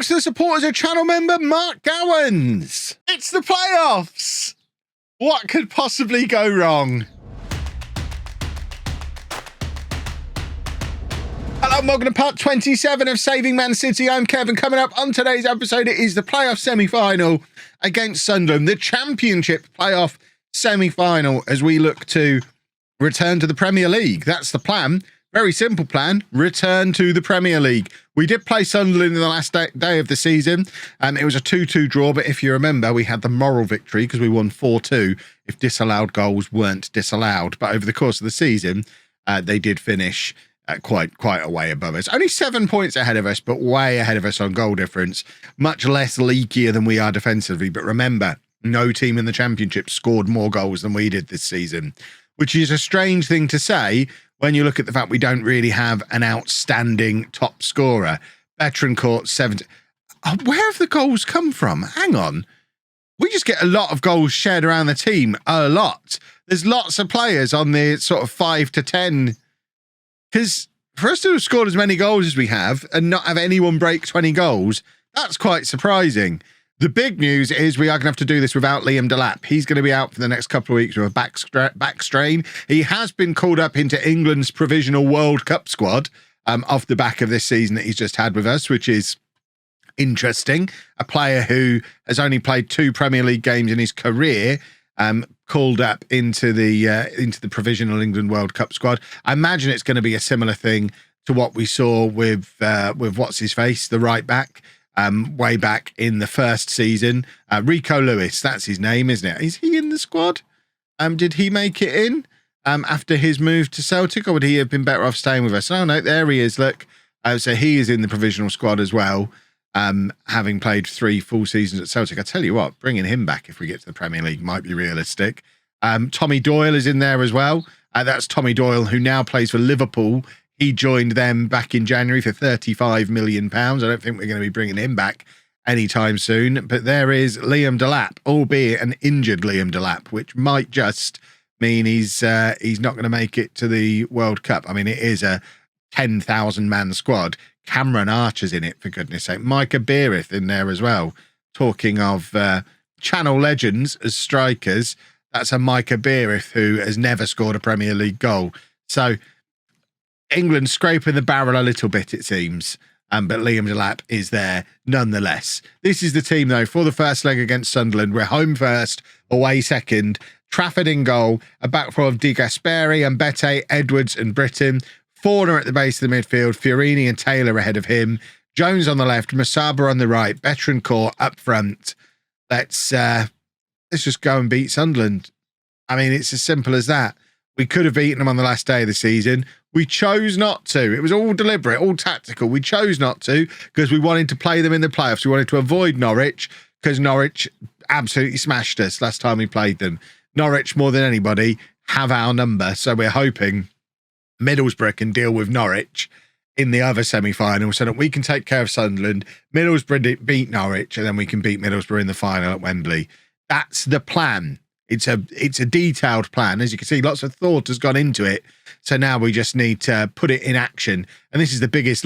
thanks to the support as a channel member, Mark Gowans. It's the playoffs. What could possibly go wrong? Hello and welcome to part 27 of Saving Man City. I'm Kevin. Coming up on today's episode, it is the playoff semi-final against Sunderland, the Championship playoff semi-final, as we look to return to the Premier League. That's the plan. Very simple plan. Return to the Premier League. We did play Sunderland in the last day of the season. It was a 2-2 draw, but if you remember, we had the moral victory because we won 4-2 if disallowed goals weren't disallowed. But over the course of the season, they did finish quite a way above us. Only 7 points ahead of us, but way ahead of us on goal difference. Much less leakier than we are defensively. But remember, no team in the Championship scored more goals than we did this season, which is a strange thing to say when you look at the fact we don't really have an outstanding top scorer. Betancourt, 70. Oh, where have the goals come from? Hang on. We just get a lot of goals shared around the team. A lot. There's lots of players on the sort of 5 to 10. Because for us to have scored as many goals as we have and not have anyone break 20 goals, that's quite surprising. The big news is we are going to have to do this without Liam Delap. He's going to be out for the next couple of weeks with a back strain. He has been called up into England's provisional World Cup squad off the back of this season that he's just had with us, which is interesting. A player who has only played 2 Premier League games in his career, called up into the provisional England World Cup squad. I imagine it's going to be a similar thing to what we saw with what's his face, the right back. Way back in the first season, Rico Lewis, that's his name, isn't it? Is he in the squad? Did he make it in after his move to Celtic, or would he have been better off staying with us? Oh no, there he is. Look, so he is in the provisional squad as well, having played 3 full seasons at Celtic. I tell you what, bringing him back if we get to the Premier League might be realistic. Tommy Doyle is in there as well. That's Tommy Doyle, who now plays for Liverpool. He joined them back in January for £35 million. I don't think we're going to be bringing him back anytime soon. But there is Liam Delap, albeit an injured Liam Delap, which might just mean he's not going to make it to the World Cup. I mean, it is a 10,000-man squad. Cameron Archer's in it, for goodness sake. Micah Beerith in there as well. Talking of channel legends as strikers, that's a Micah Beerith who has never scored a Premier League goal. So England scraping the barrel a little bit, it seems, but Liam Delap is there nonetheless. This is the team, though, for the first leg against Sunderland. We're home first, away second. Trafford in goal, a back four of De Gasperi, Mbete, Edwards and Britton. Forner at the base of the midfield, Fiorini and Taylor ahead of him. Jones on the left, Masaba on the right, Betancourt up front. Let's just go and beat Sunderland. I mean, it's as simple as that. We could have beaten them on the last day of the season. We chose not to. It was all deliberate, all tactical. We chose not to because we wanted to play them in the playoffs. We wanted to avoid Norwich because Norwich absolutely smashed us last time we played them. Norwich, more than anybody, have our number. So we're hoping Middlesbrough can deal with Norwich in the other semi-final so that we can take care of Sunderland. Middlesbrough beat Norwich and then we can beat Middlesbrough in the final at Wembley. That's the plan. It's a detailed plan. As you can see, lots of thought has gone into it. So now we just need to put it in action. And this is the biggest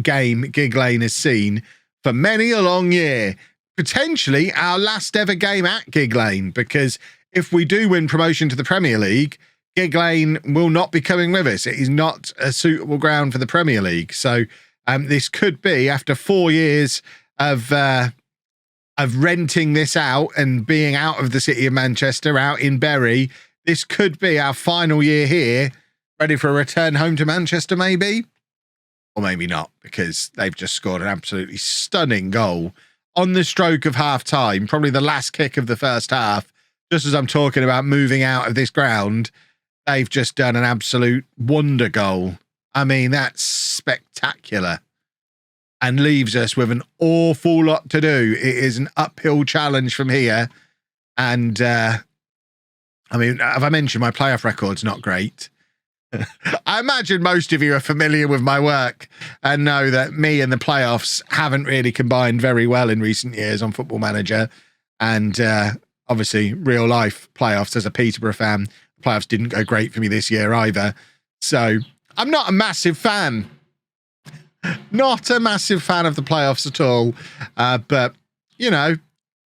game Gig Lane has seen for many a long year. Potentially our last ever game at Gig Lane, because if we do win promotion to the Premier League, Gig Lane will not be coming with us. It is not a suitable ground for the Premier League. So this could be, after 4 years of renting this out and being out of the city of Manchester, out in Bury, this could be our final year here, ready for a return home to Manchester, maybe? Or maybe not, because they've just scored an absolutely stunning goal on the stroke of half-time, probably the last kick of the first half. Just as I'm talking about moving out of this ground, they've just done an absolute wonder goal. I mean, that's spectacular. And leaves us with an awful lot to do. It is an uphill challenge from here. And, I mean, have I mentioned my playoff record's not great? I imagine most of you are familiar with my work and know that me and the playoffs haven't really combined very well in recent years on Football Manager. And obviously, real life playoffs, as a Peterborough fan, the playoffs didn't go great for me this year either. So I'm not a massive fan. Not a massive fan of the playoffs at all. But, you know,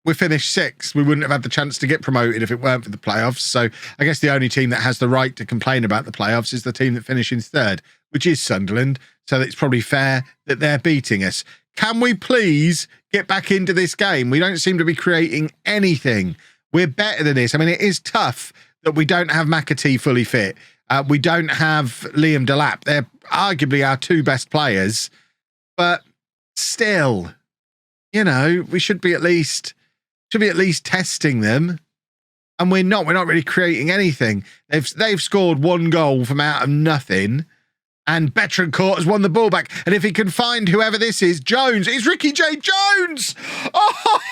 we finished 6th. We wouldn't have had the chance to get promoted if it weren't for the playoffs. So I guess the only team that has the right to complain about the playoffs is the team that finishes 3rd, which is Sunderland. So it's probably fair that they're beating us. Can we please get back into this game? We don't seem to be creating anything. We're better than this. I mean, it is tough that we don't have McAtee fully fit. We don't have Liam Delap. They're arguably our 2 best players. But still, you know, we should be at least testing them. And we're not really creating anything. They've scored 1 goal from out of nothing. And Betancourt has won the ball back. And if he can find whoever this is, Jones, it's Ricky J. Jones! Oh,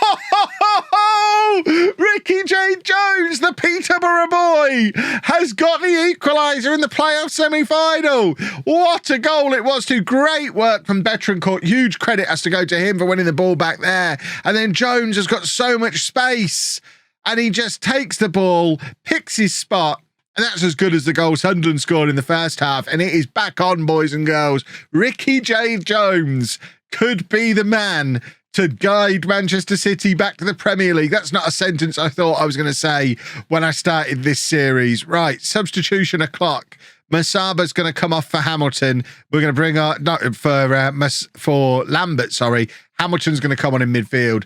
Ricky J. Jones, the Peterborough boy, has got the equaliser in the playoff semi-final. What a goal it was too. Great work from Betancourt. Huge credit has to go to him for winning the ball back there. And then Jones has got so much space. And he just takes the ball, picks his spot. And that's as good as the goal Sunderland scored in the first half. And it is back on, boys and girls. Ricky J. Jones could be the man to guide Manchester City back to the Premier League. That's not a sentence I thought I was going to say when I started this series. Right, substitution o'clock. Masaba's going to come off for Hamilton. We're going to bring for Lambert, sorry. Hamilton's going to come on in midfield.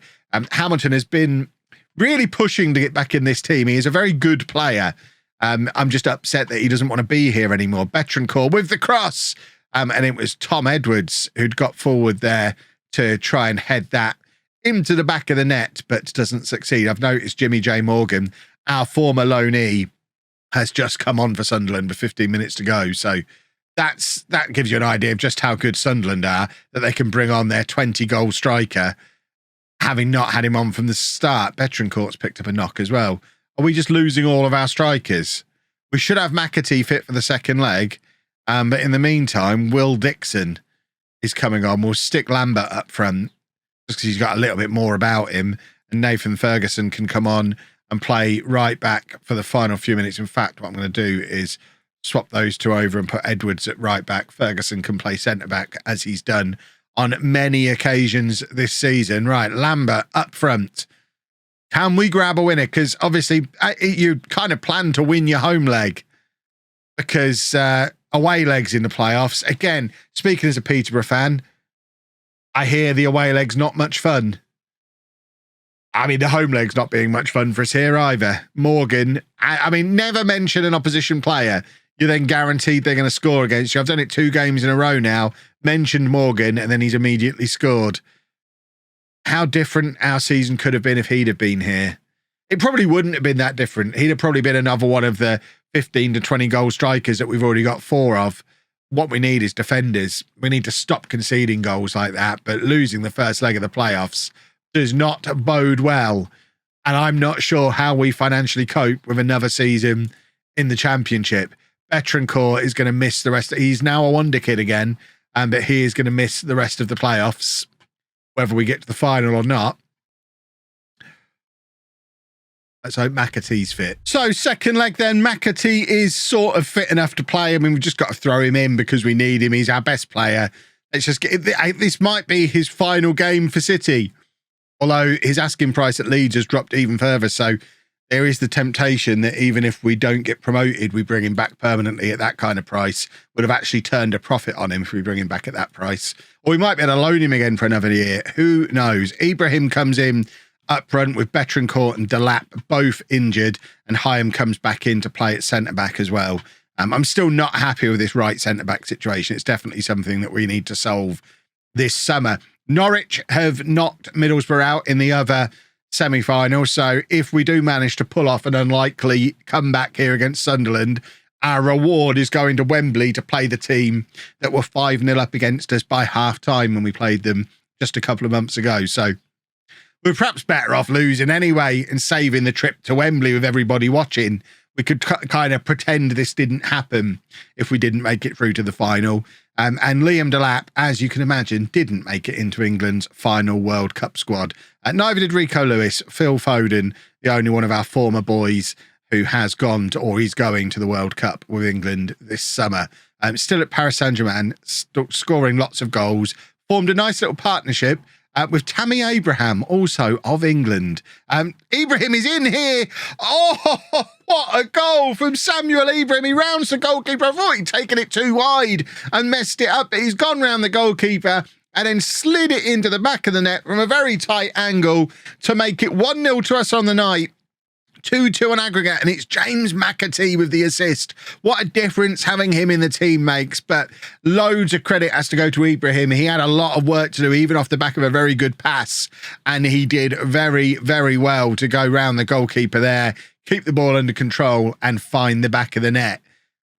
Hamilton has been really pushing to get back in this team. He is a very good player. I'm just upset that he doesn't want to be here anymore. Betancourt with the cross. And it was Tom Edwards who'd got forward there to try and head that into the back of the net, but doesn't succeed. I've noticed Jimmy J. Morgan, our former loanee, has just come on for Sunderland with 15 minutes to go. So that gives you an idea of just how good Sunderland are, that they can bring on their 20-goal striker, having not had him on from the start. Betancourt's picked up a knock as well. Are we just losing all of our strikers? We should have McAtee fit for the second leg. But in the meantime, Will Dixon is coming on. We'll stick Lambert up front just because he's got a little bit more about him. And Nathan Ferguson can come on and play right back for the final few minutes. In fact, what I'm going to do is swap those 2 over and put Edwards at right back. Ferguson can play centre back as he's done on many occasions this season. Right, Lambert up front. Can we grab a winner? Because obviously you kind of plan to win your home leg because away legs in the playoffs. Again, speaking as a Peterborough fan, I hear the away leg's not much fun. I mean, the home leg's not being much fun for us here either. Morgan, I mean, never mention an opposition player. You're then guaranteed they're going to score against you. I've done it 2 games in a row now. Mentioned Morgan and then he's immediately scored. How different our season could have been if he'd have been here. It probably wouldn't have been that different. He'd have probably been another one of the 15 to 20 goal strikers that we've already got 4 of. What we need is defenders. We need to stop conceding goals like that. But losing the first leg of the playoffs does not bode well. And I'm not sure how we financially cope with another season in the Championship. Betancourt is going to miss the rest. He's now a wonder kid again, but he is going to miss the rest of the playoffs, whether we get to the final or not. Let's hope McAtee's fit. So second leg then, McAtee is sort of fit enough to play. I mean, we've just got to throw him in because we need him. He's our best player. Let's just get this might be his final game for City. Although his asking price at Leeds has dropped even further. So there is the temptation that even if we don't get promoted, we bring him back permanently at that kind of price. Would have actually turned a profit on him if we bring him back at that price. Or we might be able to loan him again for another year. Who knows? Ibrahim comes in up front with Betancourt and Delap both injured, and Hyam comes back in to play at centre-back as well. I'm still not happy with this right centre-back situation. It's definitely something that we need to solve this summer. Norwich have knocked Middlesbrough out in the other semi-final, so if we do manage to pull off an unlikely comeback here against Sunderland, our reward is going to Wembley to play the team that were 5-0 up against us by half-time when we played them just a couple of months ago. So we're perhaps better off losing anyway and saving the trip to Wembley with everybody watching. We could kind of pretend this didn't happen if we didn't make it through to the final. And Liam Delap, as you can imagine, didn't make it into England's final World Cup squad. Neither did Rico Lewis. Phil Foden, the only one of our former boys who has gone to, or he's going to the World Cup with England this summer. Still at Paris Saint-Germain, scoring lots of goals. Formed a nice little partnership with Tammy Abraham, also of England. Ibrahim is in here. Oh, what a goal from Samuel Ibrahim. He rounds the goalkeeper. I thought he'd taken it too wide and messed it up, but he's gone round the goalkeeper and then slid it into the back of the net from a very tight angle to make it 1-0 to us on the night. 2-2 on aggregate, and it's James McAtee with the assist. What a difference having him in the team makes, but loads of credit has to go to Ibrahim. He had a lot of work to do, even off the back of a very good pass, and he did very, very well to go round the goalkeeper there, keep the ball under control, and find the back of the net.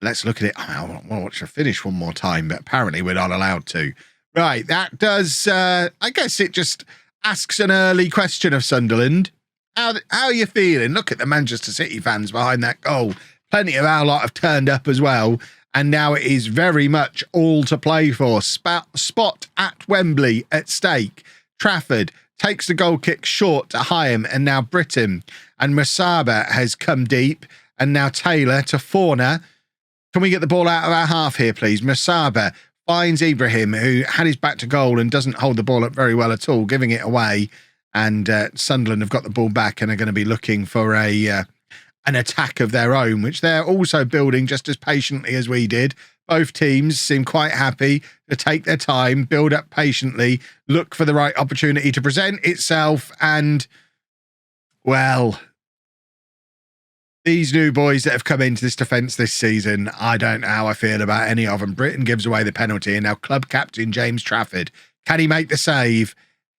Let's look at it. I want to watch the finish one more time, but apparently we're not allowed to. Right, that does, I guess it just asks an early question of Sunderland. How are you feeling? Look at the Manchester City fans behind that goal. Plenty of our lot have turned up as well. And now it is very much all to play for. Spot at Wembley at stake. Trafford takes the goal kick short to Hyam and now Britton. And Musaba has come deep. And now Taylor to Forner. Can we get the ball out of our half here, please? Musaba finds Ibrahim, who had his back to goal and doesn't hold the ball up very well at all, giving it away. And Sunderland have got the ball back and are going to be looking for an attack of their own, which they're also building just as patiently as we did. Both teams seem quite happy to take their time, build up patiently, look for the right opportunity to present itself. And, well, these new boys that have come into this defence this season, I don't know how I feel about any of them. Britain gives away the penalty, and now club captain James Trafford. Can he make the save?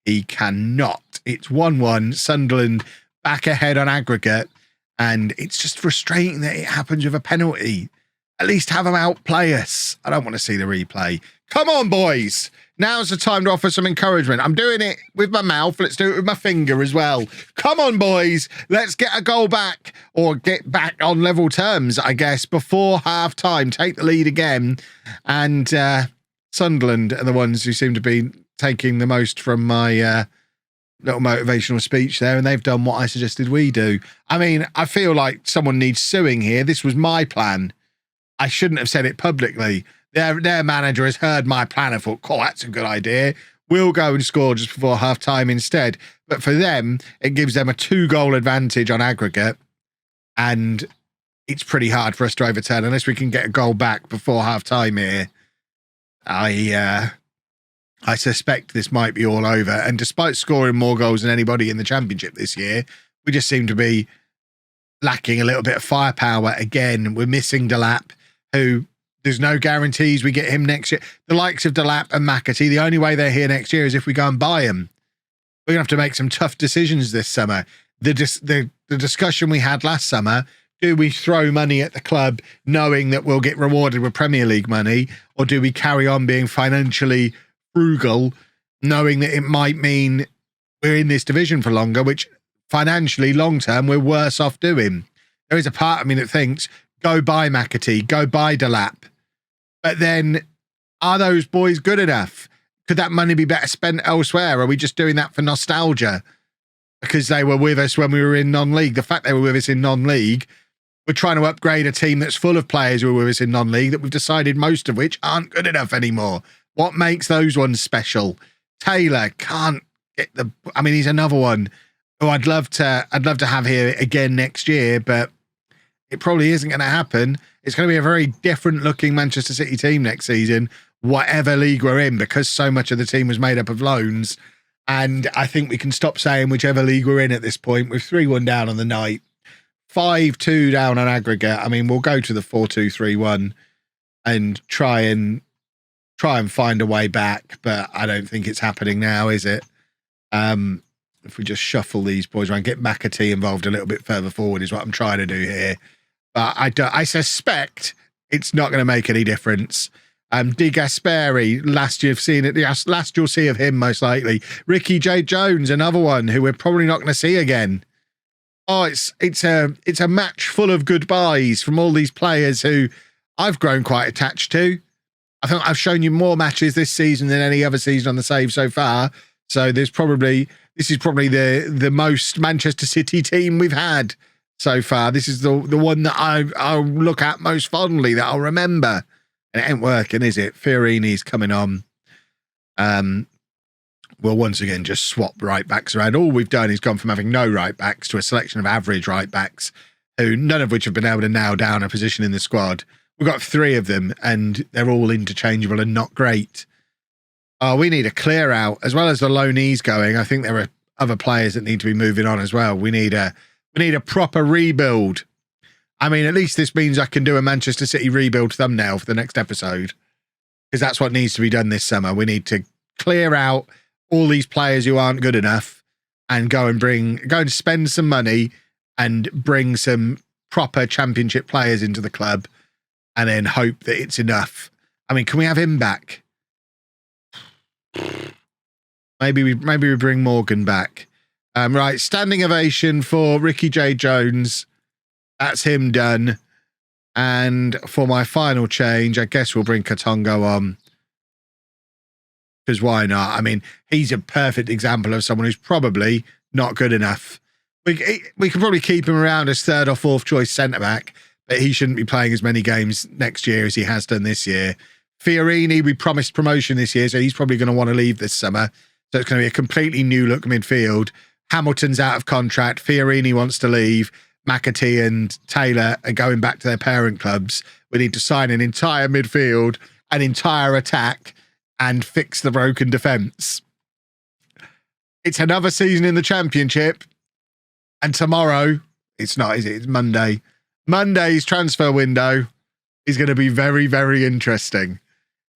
He cannot. It's 1-1. Sunderland back ahead on aggregate. And it's just frustrating that it happens with a penalty. At least have them outplay us. I don't want to see the replay. Come on, boys. Now's the time to offer some encouragement. I'm doing it with my mouth. Let's do it with my finger as well. Come on, boys. Let's get a goal back, or get back on level terms, I guess, before half-time. Take the lead again. And Sunderland are the ones who seem to be taking the most from my little motivational speech there, and they've done what I suggested we do. I mean, I feel like someone needs suing here. This was my plan. I shouldn't have said it publicly. Their manager has heard my plan and thought, oh, that's a good idea. We'll go and score just before half-time instead. But for them, it gives them a 2-goal advantage on aggregate, and it's pretty hard for us to overturn unless we can get a goal back before half-time here. I suspect this might be all over. And despite scoring more goals than anybody in the Championship this year, we just seem to be lacking a little bit of firepower again. We're missing Delap, who there's no guarantees we get him next year. The likes of Delap and McAtee, the only way they're here next year is if we go and buy them. We're going to have to make some tough decisions this summer. The discussion we had last summer, do we throw money at the club knowing that we'll get rewarded with Premier League money, or do we carry on being financially frugal, knowing that it might mean we're in this division for longer, which financially, long term, we're worse off doing? There is a part of me that thinks, go buy McAtee, go buy Delap. But then, are those boys good enough? Could that money be better spent elsewhere? Are we just doing that for nostalgia? Because they were with us when we were in non-league. The fact they were with us in non-league, we're trying to upgrade a team that's full of players who were with us in non-league that we've decided most of which aren't good enough anymore. What makes those ones special? Taylor can't get the... I mean, he's another one who I'd love to have here again next year, but it probably isn't going to happen. It's going to be a very different looking Manchester City team next season, whatever league we're in, because so much of the team was made up of loans. And I think we can stop saying whichever league we're in at this point. We're 3-1 down on the night, 5-2 down on aggregate. I mean, we'll go to the 4-2-3-1 and try and find a way back, but I don't think it's happening now, is it? If we just shuffle these boys around, get McAtee involved a little bit further forward is what I'm trying to do here. But I suspect it's not going to make any difference. Di Gasperi, last you'll see of him most likely. Ricky J. Jones, another one who we're probably not going to see again. Oh, it's a match full of goodbyes from all these players who I've grown quite attached to. I think I've shown you more matches this season than any other season on the save so far. So this is probably the most Manchester City team we've had so far. This is the one that I'll look at most fondly, that I'll remember. And it ain't working, is it? Fiorini's coming on. We'll once again just swap right backs around. All we've done is gone from having no right backs to a selection of average right backs, who none of which have been able to nail down a position in the squad. We've got 3 of them, and they're all interchangeable and not great. Oh, we need a clear out as well as the loanees going. I think there are other players that need to be moving on as well. We need a proper rebuild. I mean, at least this means I can do a Manchester City rebuild thumbnail for the next episode, because that's what needs to be done this summer. We need to clear out all these players who aren't good enough and go and spend some money and bring some proper championship players into the club, and then hope that it's enough. I mean, can we have him back? Maybe we bring Morgan back. Right, standing ovation for Ricky J. Jones. That's him done. And for my final change, I guess we'll bring Katongo on. Because why not? I mean, he's a perfect example of someone who's probably not good enough. We can probably keep him around as 3rd or 4th choice centre-back, but he shouldn't be playing as many games next year as he has done this year. Fiorini, we promised promotion this year, so he's probably going to want to leave this summer. So it's going to be a completely new look midfield. Hamilton's out of contract. Fiorini wants to leave. McAtee and Taylor are going back to their parent clubs. We need to sign an entire midfield, an entire attack, and fix the broken defence. It's another season in the Championship. And tomorrow, it's not, is it? It's Monday. Monday's transfer window is going to be very, very interesting.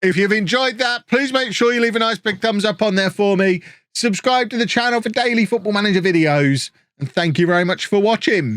If you've enjoyed that, please make sure you leave a nice big thumbs up on there for me. Subscribe to the channel for daily Football Manager videos. And thank you very much for watching.